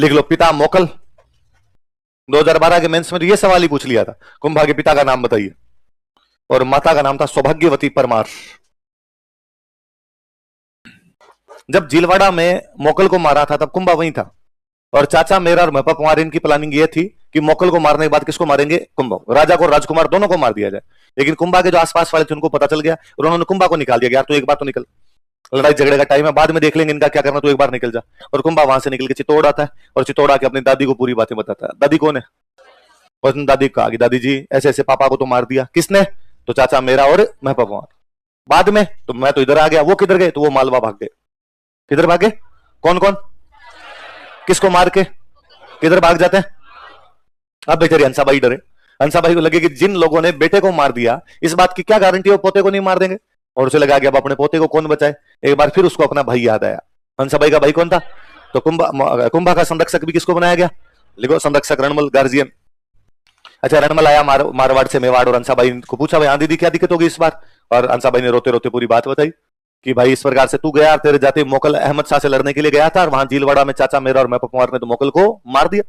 लिख लो, पिता मोकल। 2012 के मेंस में तो ये सवाल ही पूछ लिया था, कुंभा के पिता का नाम बताइए, और माता का नाम था सौभाग्यवती परमार। जब झीलवाड़ा में मोकल को मारा था तब कुंभा वहीं था, और चाचा मेरा और महपा कुमार इनकी प्लानिंग ये थी कि मोकल को मारने के बाद किसको मारेंगे, कुंभा, राजा को, राजकुमार दोनों को मार दिया जाए। लेकिन कुंभा के जो आसपास वाले थे उनको पता चल गया और उन्होंने कुंभा को निकाल दिया, यार तू एक बार तो निकल, लड़ाई झगड़े का टाइम है, बाद में देख लेंगे इनका क्या करना, तू एक बार निकल जा। और कुंभा वहां से निकल के चित्तौड़ आता है और चित्तौड़ आके अपनी दादी को पूरी बातें बताता है। दादी कौन है? और दादी कहा कि दादी जी ऐसे ऐसे पापा को तो मार दिया। किसने? तो चाचा मेरा और महपा कुमार। बाद में तो मैं तो इधर आ गया, वो किधर गए? तो वो मालवा भाग गए। किधर भागे? कौन कौन? किसको मार के किधर भाग जाते हैं? अब बेचारी हंसाबाई डरे। हंसाबाई को लगे कि जिन लोगों ने बेटे को मार दिया, इस बात की क्या गारंटी है वो पोते को नहीं मार देंगे। और उसे लगा कि अब अपने पोते को कौन बचाए। एक बार फिर उसको अपना भाई याद आया। हंसाबाई का भाई कौन था? तो कुंभा का संरक्षक भी किसको बनाया गया? लिखो, संरक्षक रणमल, गार्जियन। अच्छा, रणमल आया मारवाड़ से मेवाड़, और हंसाबाई को पूछा भाई हाँ दीदी क्या दिक्कत होगी इस बार? और हंसाबाई ने रोते रोते पूरी बात बताई कि भाई इस प्रकार से तू गया, तेरे जाते मोकल अहमद शाह से लड़ने के लिए गया था, और वहां झीलवाड़ा में चाचा मेरा और महपा कुमार ने तो मोकल को मार दिया।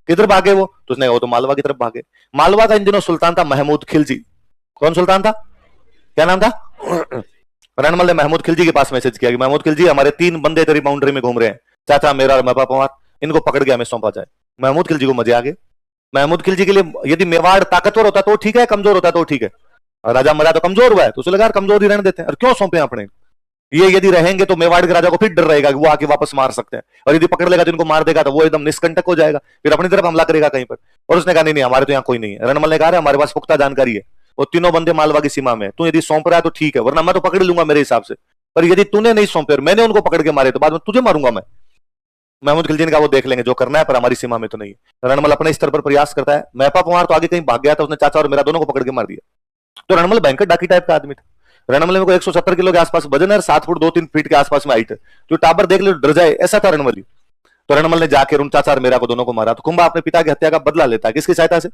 किधर भागे वो? तो उसने वो तो मालवा की तरफ भागे। मालवा का इन दिनों सुल्तान था महमूद खिलजी। कौन सुल्तान था? क्या नाम था? रणमल ने महमूद खिलजी के पास मैसेज किया कि महमूद खिलजी हमारे 3 बंदे तेरी बाउंड्री में घूम रहे हैं, चाचा मेरा और महपा कुमार, इनको पकड़ के हमें सौंपा जाए। महमूद खिलजी को मजे आ गए। महमूद खिलजी के लिए यदि मेवाड़ ताकतवर होता तो ठीक है, कमजोर होता तो ठीक है। और राजा मरा तो कमजोर हुआ है, तो उसे लगा कमजोर ही रहने देते हैं, और क्यों सौंपे अपने। ये यदि रहेंगे तो मेवाड़ के राजा को फिर डर रहेगा कि वो आके वापस मार सकते हैं, और यदि पकड़ लेगा तो इनको मार देगा तो वो एकदम निष्कंटक हो जाएगा, फिर अपनी तरफ हमला करेगा कहीं पर। और उसने कहा नहीं हमारे तो यहाँ कोई नहीं है। रणमल ने कहा हमारे पास पुख्ता जानकारी है, वो 3 बंदे मालवा की सीमा में, तू यदि सौंप रहा है तो ठीक है, वरना मैं तो पकड़ लूंगा मेरे हिसाब से, पर यदि तूने नहीं सौंपे और मैंने उनको पकड़ के मारे तो बाद में तुझे मारूंगा मैं। महमूद खिलजी ने कहा वो देख लेंगे जो करना है, पर हमारी सीमा में तो नहीं है। रणमल अपने स्तर पर प्रयास करता है। महपा कुमार तो आगे कहीं भाग गया था, उसने चाचा और मेरा दोनों को पकड़ के मार दिया। तो रणमल भयंकर डाकी टाइप का आदमी था। रणमल में को 170 किलो के आसपास वजन है, 7 फुट 2-3 फीट के आसपास में हाइट है, जो टाबर देख ले डर जाए, ऐसा था रणमल। तो रणमल ने जाकर उन चाचा और मेरा को दोनों को मारा। तो कुंभा अपने पिता की हत्या का बदला लेता है, किसकी सहायता से?